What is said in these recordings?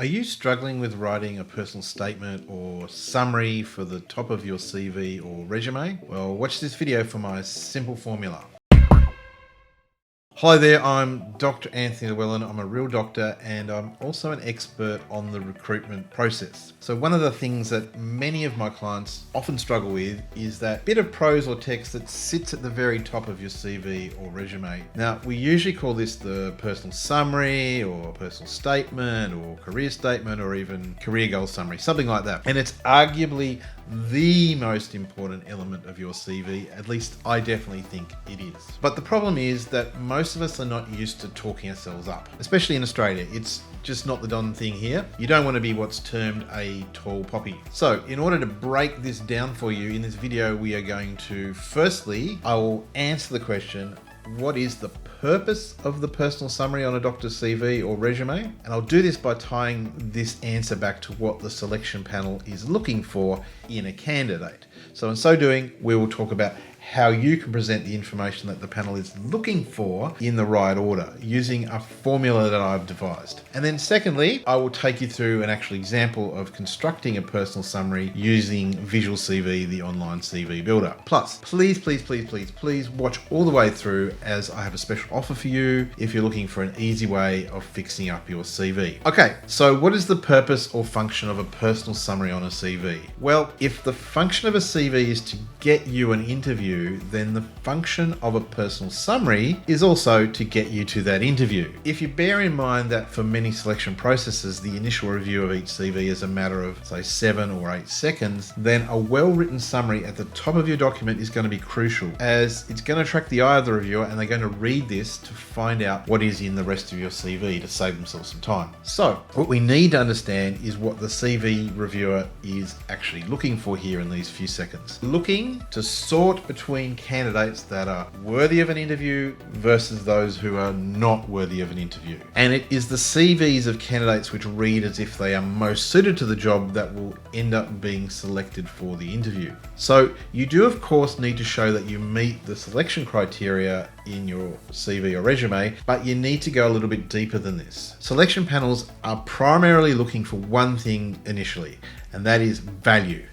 Are you struggling with writing a personal statement or summary for the top of your CV or resume? Well, watch this video for my simple formula. Hi there, I'm Dr. Anthony Llewellyn. I'm a real doctor and I'm also an expert on the recruitment process. So one of the things that many of my clients often struggle with is that bit of prose or text that sits at the very top of your CV or resume. Now, we usually call this the personal summary or personal statement or career statement or even career goal summary, something like that. And it's arguably the most important element of your CV, at least I definitely think it is. But the problem is that most of us are not used to talking ourselves up, especially in Australia. It's just not the done thing here. You don't want to be what's termed a tall poppy. So in order to break this down for you in this video, we are going to, firstly, I will answer the question, what is the purpose of the personal summary on a doctor's CV or resume? And I'll do this by tying this answer back to what the selection panel is looking for in a candidate. So in so doing, we will talk about how you can present the information that the panel is looking for in the right order using a formula that I've devised. And then secondly, I will take you through an actual example of constructing a personal summary using VisualCV, the online CV builder. Plus, please watch all the way through, as I have a special offer for you if you're looking for an easy way of fixing up your CV. Okay, so what is the purpose or function of a personal summary on a CV? Well, if the function of a CV is to get you an interview, then the function of a personal summary is also to get you to that interview. If you bear in mind that for many selection processes, the initial review of each CV is a matter of, say, 7 or 8 seconds, then a well-written summary at the top of your document is going to be crucial, as it's going to attract the eye of the reviewer and they're going to read this to find out what is in the rest of your CV to save themselves some time. So what we need to understand is what the CV reviewer is actually looking for here in these few seconds. Looking to sort between candidates that are worthy of an interview versus those who are not worthy of an interview. And it is the CVs of candidates which read as if they are most suited to the job that will end up being selected for the interview. So you do of course need to show that you meet the selection criteria in your CV or resume, but you need to go a little bit deeper than this. Selection panels are primarily looking for one thing initially, and that is value.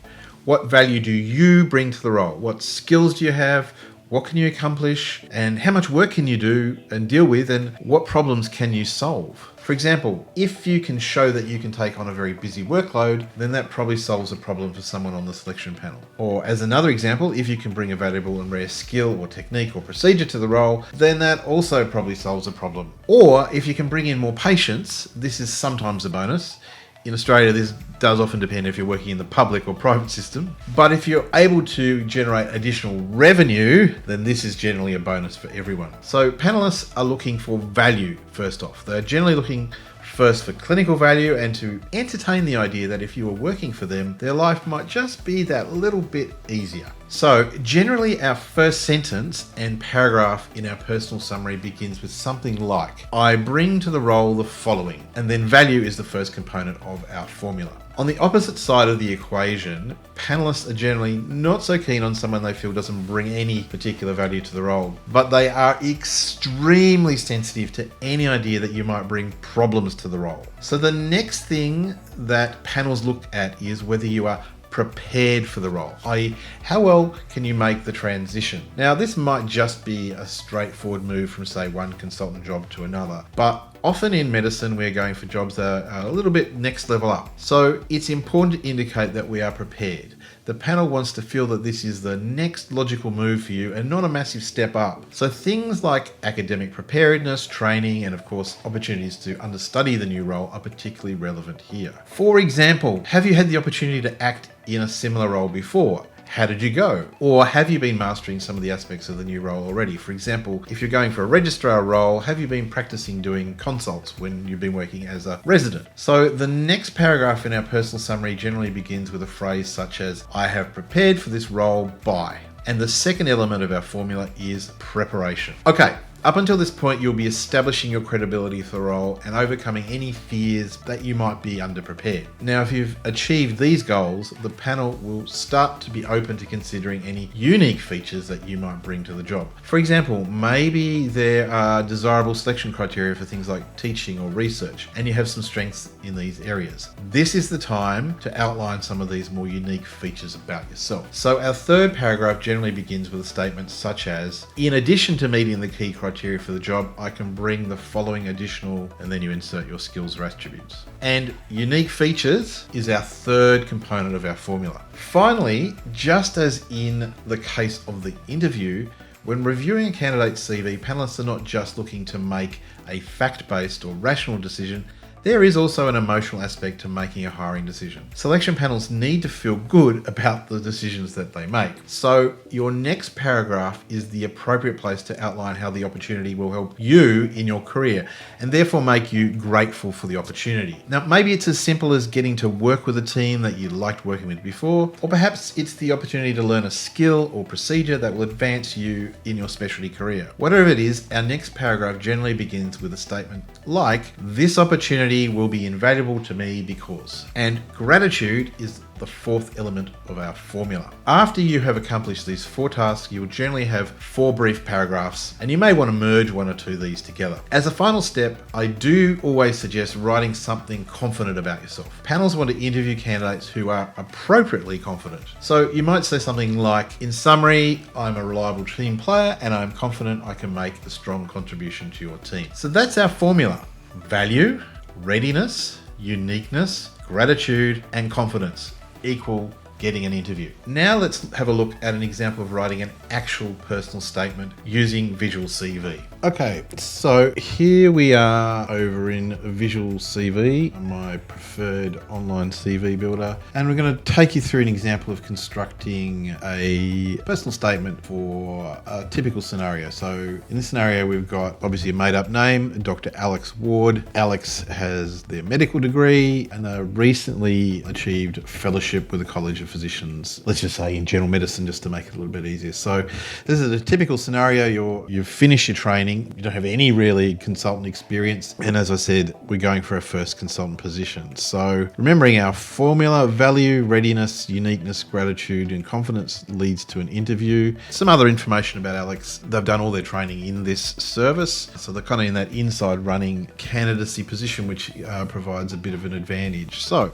What value do you bring to the role? What skills do you have? What can you accomplish? And how much work can you do and deal with? And what problems can you solve? For example, if you can show that you can take on a very busy workload, then that probably solves a problem for someone on the selection panel. Or as another example, if you can bring a valuable and rare skill or technique or procedure to the role, then that also probably solves a problem. Or if you can bring in more patients, this is sometimes a bonus. In Australia, this does often depend if you're working in the public or private system. But if you're able to generate additional revenue, then this is generally a bonus for everyone. So panelists are looking for value first off. They're generally looking first for clinical value and to entertain the idea that if you were working for them, their life might just be that little bit easier. So generally our first sentence and paragraph in our personal summary begins with something like, I bring to the role the following, and then value is the first component of our formula. On the opposite side of the equation, panelists are generally not so keen on someone they feel doesn't bring any particular value to the role, but they are extremely sensitive to any idea that you might bring problems to the role. So the next thing that panels look at is whether you are prepared for the role, i.e. how well can you make the transition? Now this might just be a straightforward move from say one consultant job to another, but often in medicine we're going for jobs that are a little bit next level up. So it's important to indicate that we are prepared. The panel wants to feel that this is the next logical move for you and not a massive step up. So things like academic preparedness, training, and of course opportunities to understudy the new role are particularly relevant here. For example, have you had the opportunity to act in a similar role before? How did you go? Or have you been mastering some of the aspects of the new role already? For example, if you're going for a registrar role, have you been practicing doing consults when you've been working as a resident? So the next paragraph in our personal summary generally begins with a phrase such as, I have prepared for this role by. And the second element of our formula is preparation. Okay, Up until this point, you'll be establishing your credibility for the role and overcoming any fears that you might be underprepared. Now, if you've achieved these goals, the panel will start to be open to considering any unique features that you might bring to the job. For example, maybe there are desirable selection criteria for things like teaching or research, and you have some strengths in these areas. This is the time to outline some of these more unique features about yourself. So our third paragraph generally begins with a statement such as, in addition to meeting the key criteria for the job, I can bring the following additional, and then you insert your skills or attributes. And unique features is our third component of our formula. Finally, just as in the case of the interview, when reviewing a candidate's CV, panelists are not just looking to make a fact-based or rational decision. There is also an emotional aspect to making a hiring decision. Selection panels need to feel good about the decisions that they make. So your next paragraph is the appropriate place to outline how the opportunity will help you in your career and therefore make you grateful for the opportunity. Now, maybe it's as simple as getting to work with a team that you liked working with before, or perhaps it's the opportunity to learn a skill or procedure that will advance you in your specialty career. Whatever it is, our next paragraph generally begins with a statement like, this opportunity will be invaluable to me because, and gratitude is the fourth element of our formula. After you have accomplished these 4 tasks, you will generally have 4 brief paragraphs, and you may want to merge 1 or 2 of these together. As a final step, I do always suggest writing something confident about yourself. Panels want to interview candidates who are appropriately confident. So you might say something like, in summary, I'm a reliable team player and I'm confident I can make a strong contribution to your team. So that's our formula. Value, readiness, uniqueness, gratitude, and confidence equal getting an interview. Now let's have a look at an example of writing an actual personal statement using VisualCV. Okay, so here we are over in VisualCV, my preferred online CV builder, and we're going to take you through an example of constructing a personal statement for a typical scenario. So in this scenario, we've got obviously a made-up name, Dr. Alex Ward. Alex has their medical degree and a recently achieved fellowship with the College of Physicians, let's just say in general medicine, just to make it a little bit easier. So this is a typical scenario. You've finished your training, you don't have any really consultant experience, and as I said, we're going for our first consultant position. So remembering our formula, value, readiness, uniqueness, gratitude, and confidence leads to an interview. Some other information about Alex: they've done all their training in this service, so they're kind of in that inside running candidacy position, which provides a bit of an advantage. So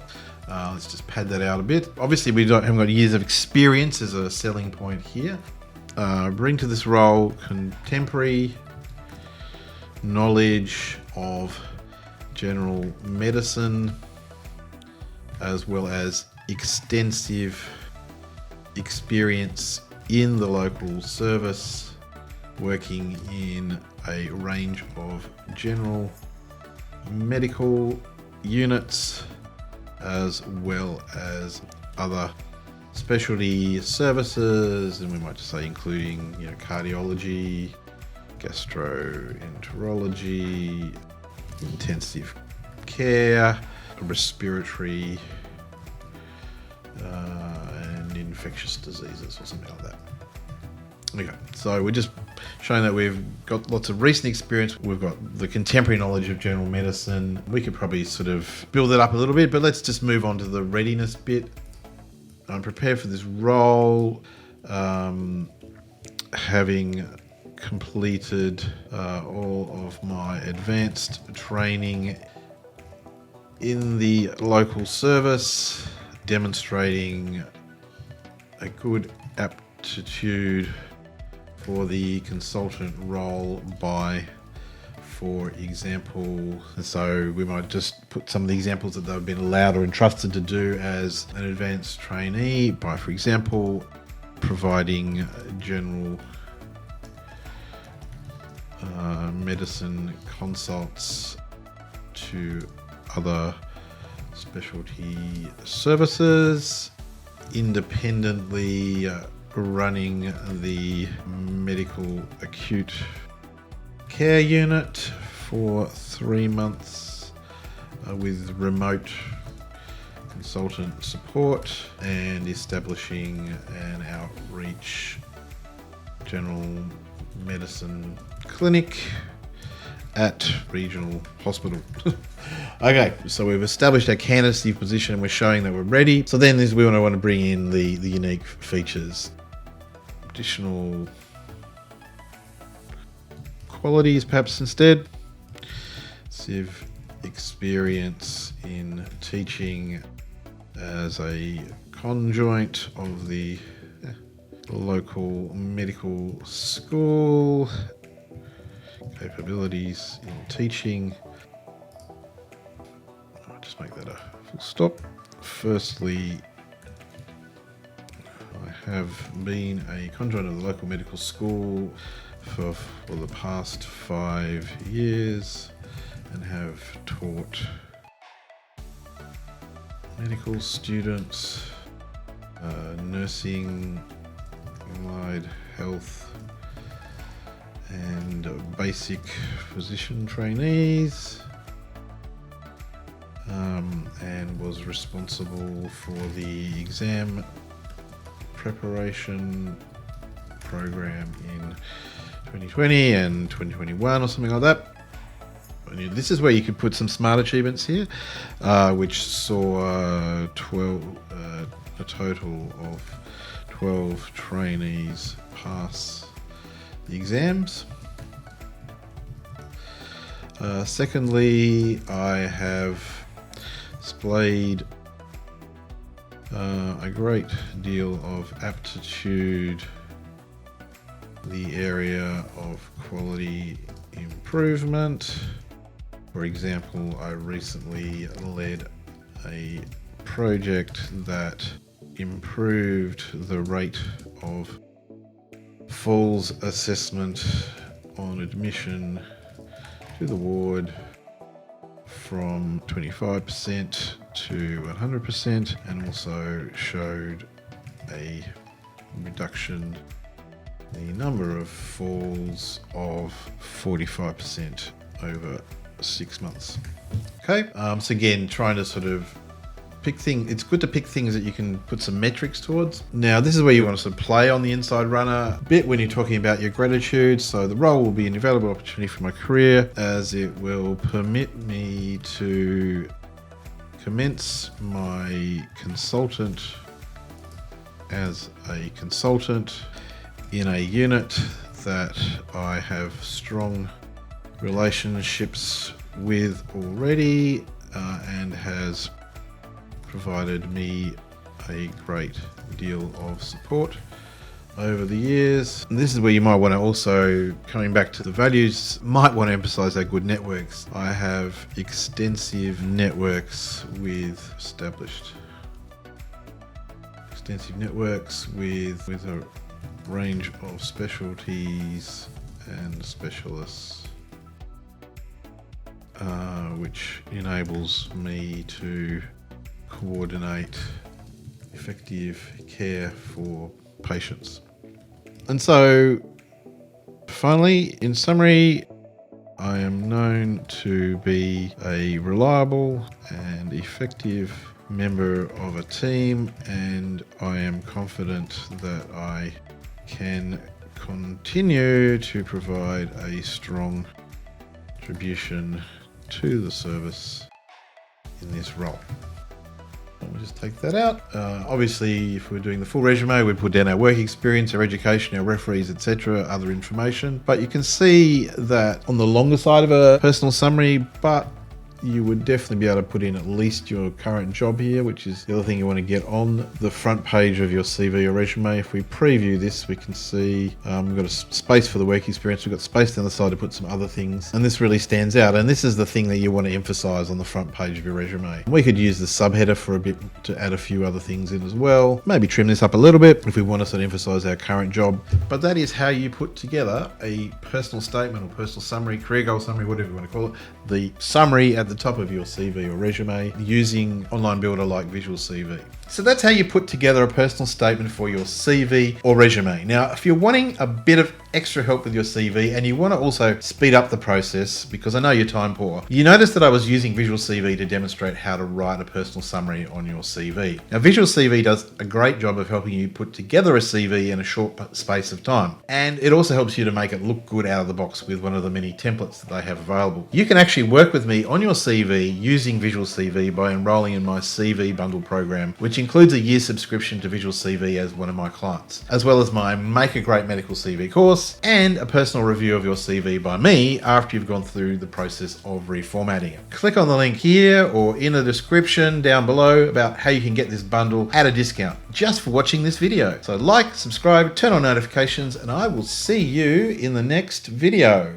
let's just pad that out a bit. Obviously, we haven't got years of experience as a selling point here. Bring to this role contemporary knowledge of general medicine, as well as extensive experience in the local service, working in a range of general medical units, as well as other specialty services, and we might just say including, cardiology, gastroenterology, intensive care, respiratory, and infectious diseases, or something like that. Okay, so we're just showing that we've got lots of recent experience. We've got the contemporary knowledge of general medicine. We could probably sort of build it up a little bit, but let's just move on to the readiness bit. I'm prepared for this role, having completed all of my advanced training in the local service, demonstrating a good aptitude for the consultant role by, for example, so we might just put some of the examples that they've been allowed or entrusted to do as an advanced trainee by, for example, providing general medicine consults to other specialty services, independently running the medical acute care unit for 3 months with remote consultant support, and establishing an outreach general medicine clinic at regional hospital. Okay, so we've established our candidacy position and we're showing that we're ready. So then we want to bring in the unique features. Additional qualities perhaps instead. Civ experience in teaching as a conjoint of the local medical school. Capabilities in teaching. I'll just make that a full stop. Firstly, I have been a conjoint of the local medical school for the past 5 years and have taught medical students, nursing, allied health, and basic physician trainees, and was responsible for the exam preparation program in 2020 and 2021 or something like that. This is where you could put some smart achievements here, which saw a total of 12 trainees pass the exams. Secondly, I have displayed a great deal of aptitude in the area of quality improvement. For example, I recently led a project that improved the rate of falls assessment on admission to the ward from 25% to 100%, and also showed a reduction in the number of falls of 45% over 6 months. Okay, so again, trying to sort of pick things. It's good to pick things that you can put some metrics towards. Now, this is where you want to sort of play on the inside runner bit when you're talking about your gratitude. So the role will be an invaluable opportunity for my career, as it will permit me to commence my consultant as a consultant in a unit that I have strong relationships with already, and has provided me a great deal of support over the years. And this is where you might want to also, coming back to the values, might want to emphasize our good networks. I have extensive networks with a range of specialties and specialists, which enables me to coordinate effective care for patients. And so, finally, in summary, I am known to be a reliable and effective member of a team, and I am confident that I can continue to provide a strong contribution to the service in this role. We'll just take that out. Obviously, if we're doing the full resume, we'd put down our work experience, our education, our referees, etc., other information. But you can see that on the longer side of a personal summary, but you would definitely be able to put in at least your current job here, which is the other thing you want to get on the front page of your CV or resume. If we preview this, we can see we've got a space for the work experience. We've got space down the side to put some other things, and this really stands out. And this is the thing that you want to emphasize on the front page of your resume. We could use the subheader for a bit to add a few other things in as well. Maybe trim this up a little bit if we want to sort of emphasize our current job. But that is how you put together a personal statement or personal summary, career goal summary, whatever you want to call it. The summary at at the top of your CV or resume using online builder like VisualCV. So that's how you put together a personal statement for your CV or resume. Now, if you're wanting a bit of extra help with your CV and you want to also speed up the process, because I know you're time poor, you notice that I was using VisualCV to demonstrate how to write a personal summary on your CV. Now, VisualCV does a great job of helping you put together a CV in a short space of time. And it also helps you to make it look good out of the box with one of the many templates that they have available. You can actually work with me on your CV using VisualCV by enrolling in my CV bundle program, which includes a year's subscription to VisualCV as one of my clients, as well as my Make a Great Medical CV course and a personal review of your CV by me after you've gone through the process of reformatting it. Click on the link here or in the description down below about how you can get this bundle at a discount just for watching this video. So like, subscribe, turn on notifications, and I will see you in the next video.